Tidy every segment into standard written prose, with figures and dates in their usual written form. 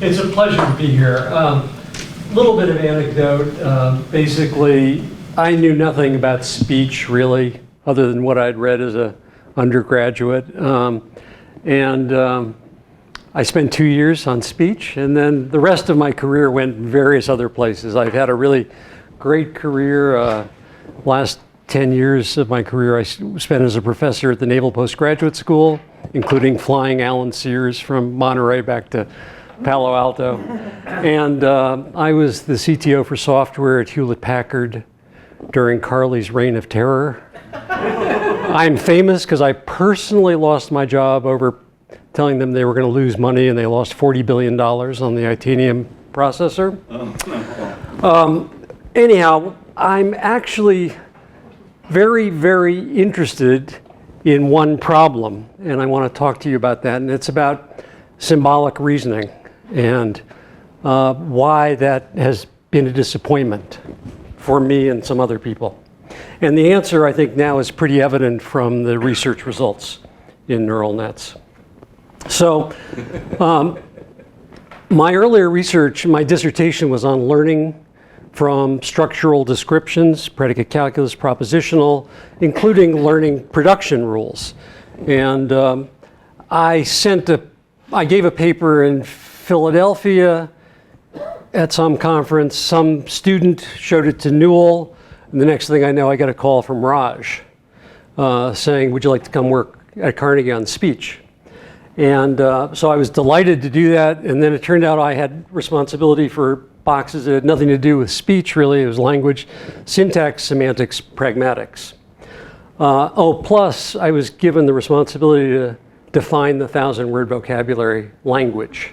It's a pleasure to be here. Little bit of anecdote. Basically, I knew nothing about speech really, other than what I'd read as an undergraduate. I spent 2 years on speech, and then the rest of my career went various other places. I've had a really great career. Last 10 years of my career I spent as a professor at the Naval Postgraduate School, including flying Alan Sears from Monterey back to Palo Alto. And I was the CTO for software at Hewlett-Packard during Carly's reign of terror. I'm famous because I personally lost my job over telling them they were going to lose money, and they lost $40 billion on the Itanium processor. Anyhow, I'm actually very, very interested in one problem, and I want to talk to you about that, and it's about symbolic reasoning and why that has been a disappointment for me and some other people. And the answer, I think, now is pretty evident from the research results in neural nets. So my earlier research, my dissertation was on learning from structural descriptions, predicate calculus, propositional, including learning production rules. And I gave a paper in Philadelphia at some conference. Some student showed it to Newell, and the next thing I know, I got a call from Raj saying, would you like to come work at Carnegie on speech? And so I was delighted to do that, and then it turned out I had responsibility for boxes that had nothing to do with speech, really. It was language, syntax, semantics, pragmatics. Plus I was given the responsibility to define the 1,000-word vocabulary language.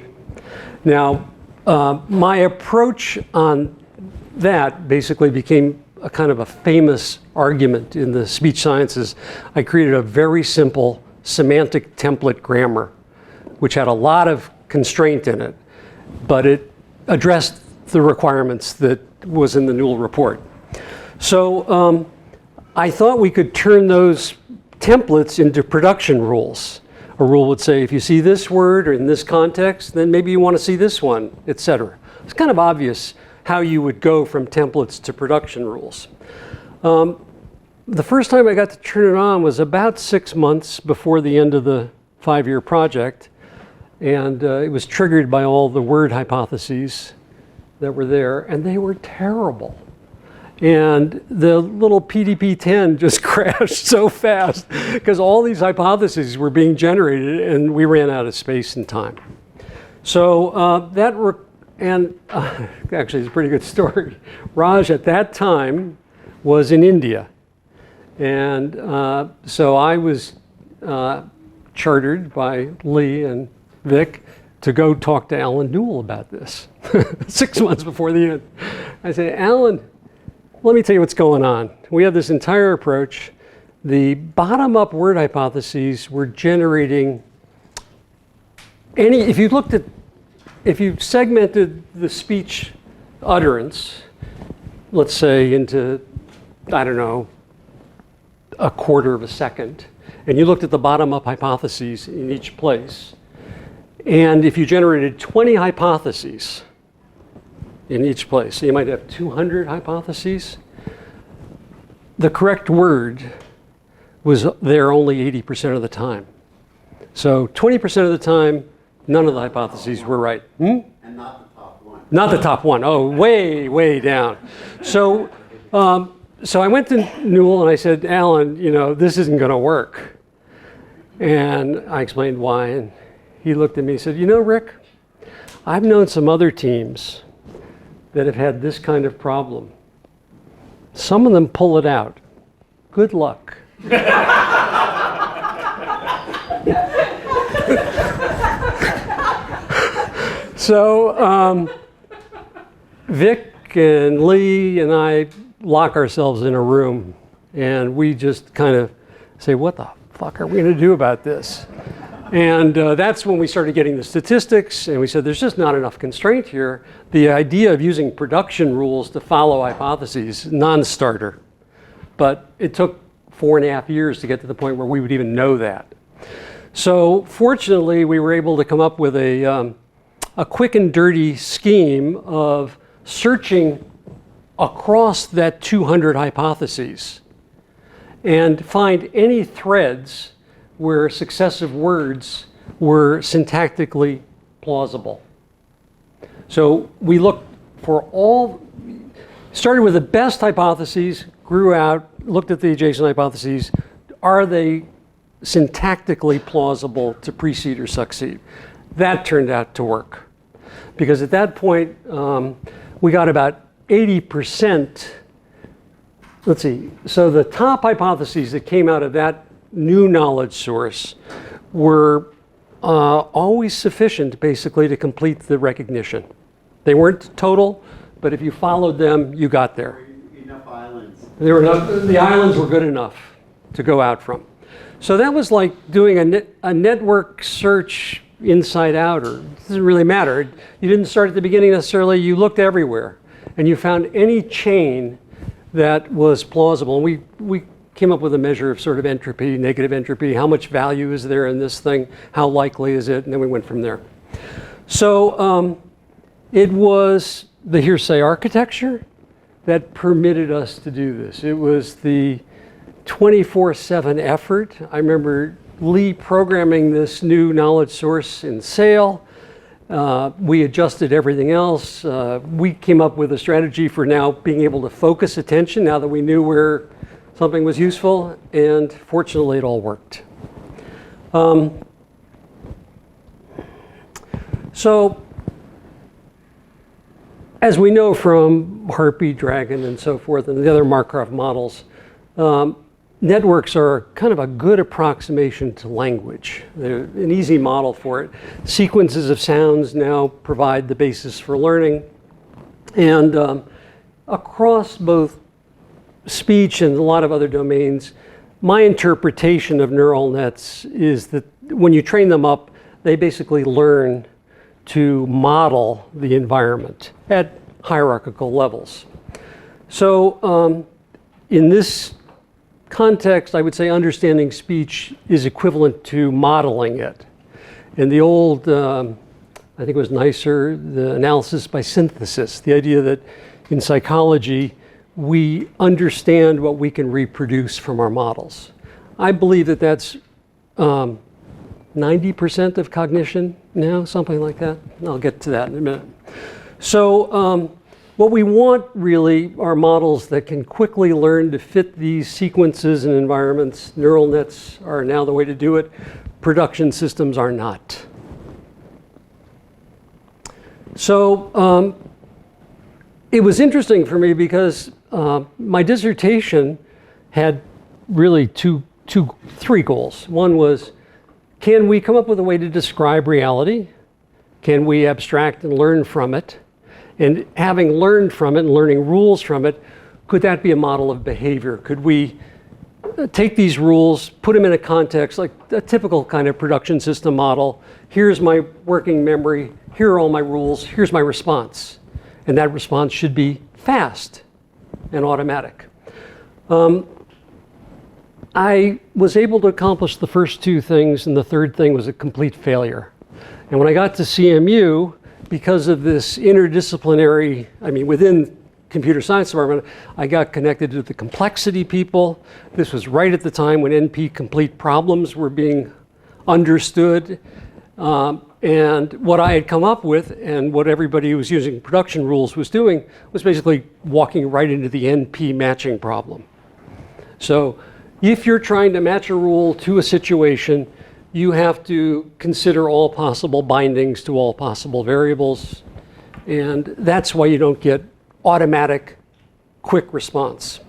Now, my approach on that basically became a kind of a famous argument in the speech sciences. I created a very simple semantic template grammar, which had a lot of constraint in it, but it addressed the requirements that was in the Newell report. So I thought we could turn those templates into production rules. A rule would say, if you see this word or in this context, then maybe you want to see this one, etc. It's kind of obvious how you would go from templates to production rules. The first time I got to turn it on was about 6 months before the end of the 5-year project, and it was triggered by all the word hypotheses that were there, and they were terrible. And the little PDP-10 just crashed so fast because all these hypotheses were being generated, and we ran out of space and time. So actually, it's a pretty good story. Raj at that time was in India. And so I was chartered by Lee and Vic to go talk to Alan Newell about this 6 months before the end. I said, Alan, let me tell you what's going on. We have this entire approach. The bottom-up word hypotheses were generating if you segmented the speech utterance, let's say into, I don't know, a quarter of a second, and you looked at the bottom-up hypotheses in each place, and if you generated 20 hypotheses in each place, so you might have 200 hypotheses, the correct word was there only 80% of the time. So 20% of the time, none of the hypotheses were right. And not the top one. Not the top one. Oh, way, way down. So I went to Newell and I said, Alan, this isn't going to work. And I explained why, and he looked at me and said, Rick, I've known some other teams that have had this kind of problem. Some of them pull it out. Good luck. So Vic and Lee and I lock ourselves in a room, and we just kind of say, what the fuck are we going to do about this? And that's when we started getting the statistics, and we said there's just not enough constraint here. The idea of using production rules to follow hypotheses, non-starter. But it took 4.5 years to get to the point where we would even know that. So fortunately, we were able to come up with a a quick and dirty scheme of searching across that 200 hypotheses and find any threads where successive words were syntactically plausible. So we looked for started with the best hypotheses, grew out, looked at the adjacent hypotheses. Are they syntactically plausible to precede or succeed? That turned out to work. Because at that point, we got about 80%. Let's see. So the top hypotheses that came out of that new knowledge source were always sufficient, basically, to complete the recognition. They weren't total, but if you followed them, you got there. Enough islands. There were enough, the islands were good enough to go out from. So that was like doing a network search inside out, or it doesn't really matter. You didn't start at the beginning necessarily, you looked everywhere, and you found any chain that was plausible. And we came up with a measure of sort of entropy, negative entropy, how much value is there in this thing, how likely is it, and then we went from there. So it was the hearsay architecture that permitted us to do this. It was the 24/7 effort. I remember Lee programming this new knowledge source in Sail. We adjusted everything else. We came up with a strategy for now being able to focus attention now that we knew where something was useful, and fortunately it all worked. So as we know from Harpy, Dragon, and so forth, and the other Markov models, networks are kind of a good approximation to language. They're an easy model for it. Sequences of sounds now provide the basis for learning. And across both speech and a lot of other domains, my interpretation of neural nets is that when you train them up, they basically learn to model the environment at hierarchical levels. So in this context, I would say understanding speech is equivalent to modeling it. In the old, I think it was nicer, the analysis by synthesis, the idea that in psychology, we understand what we can reproduce from our models. I believe that that's 90% of cognition now, something like that. I'll get to that in a minute. So what we want really are models that can quickly learn to fit these sequences and environments. Neural nets are now the way to do it. Production systems are not. So it was interesting for me because my dissertation had really three goals. One was, can we come up with a way to describe reality? Can we abstract and learn from it? And having learned from it and learning rules from it, could that be a model of behavior? Could we take these rules, put them in a context, like a typical kind of production system model? Here's my working memory. Here are all my rules. Here's my response. And that response should be fast and automatic. I was able to accomplish the first two things, and the third thing was a complete failure. And when I got to CMU, because of this interdisciplinary, within computer science department, I got connected to the complexity people. This was right at the time when NP-complete problems were being understood. And what I had come up with and what everybody who was using production rules was doing was basically walking right into the NP matching problem. So if you're trying to match a rule to a situation, you have to consider all possible bindings to all possible variables. And that's why you don't get automatic, quick response.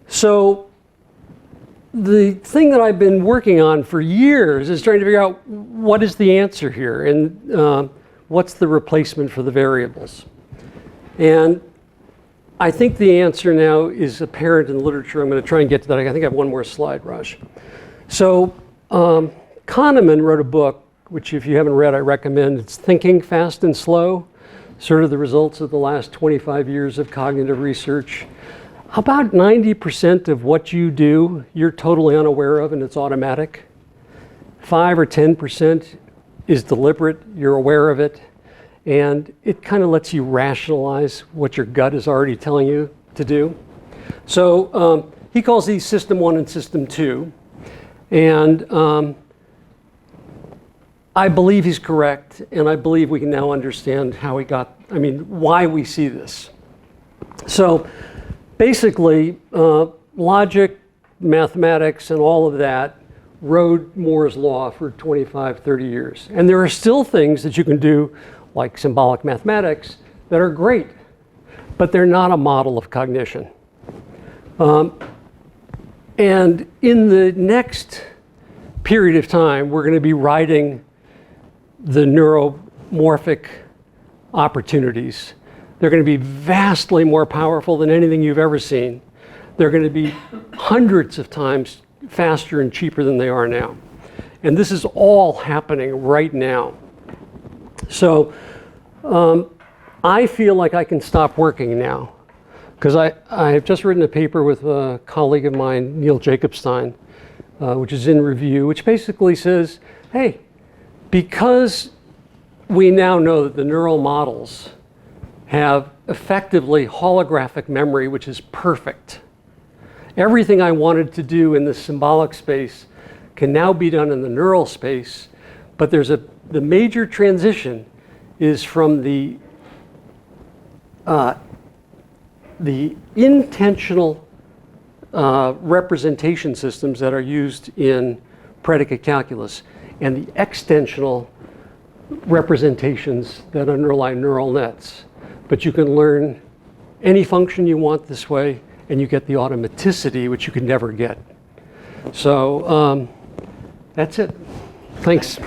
So the thing that I've been working on for years is trying to figure out what is the answer here and what's the replacement for the variables. And I think the answer now is apparent in the literature. I'm going to try and get to that. I think I have one more slide, Raj. So Kahneman wrote a book, which if you haven't read, I recommend. It's Thinking Fast and Slow, sort of the results of the last 25 years of cognitive research. About 90% of what you do, you're totally unaware of and it's automatic. 5 or 10% is deliberate, you're aware of it, and it kind of lets you rationalize what your gut is already telling you to do. So he calls these System 1 and System 2, and I believe he's correct, and I believe we can now understand how he got, why we see this. So basically, logic, mathematics, and all of that rode Moore's law for 25, 30 years. And there are still things that you can do, like symbolic mathematics, that are great, but they're not a model of cognition. And in the next period of time, we're going to be riding the neuromorphic opportunities. They're going to be vastly more powerful than anything you've ever seen. They're going to be hundreds of times faster and cheaper than they are now. And this is all happening right now. So I feel like I can stop working now, because I have just written a paper with a colleague of mine, Neil Jacobstein, which is in review, which basically says, hey, because we now know that the neural models have effectively holographic memory, which is perfect. Everything I wanted to do in the symbolic space can now be done in the neural space, but the major transition is from the intentional representation systems that are used in predicate calculus and the extensional representations that underlie neural nets. But you can learn any function you want this way, and you get the automaticity, which you could never get. So that's it. Thanks.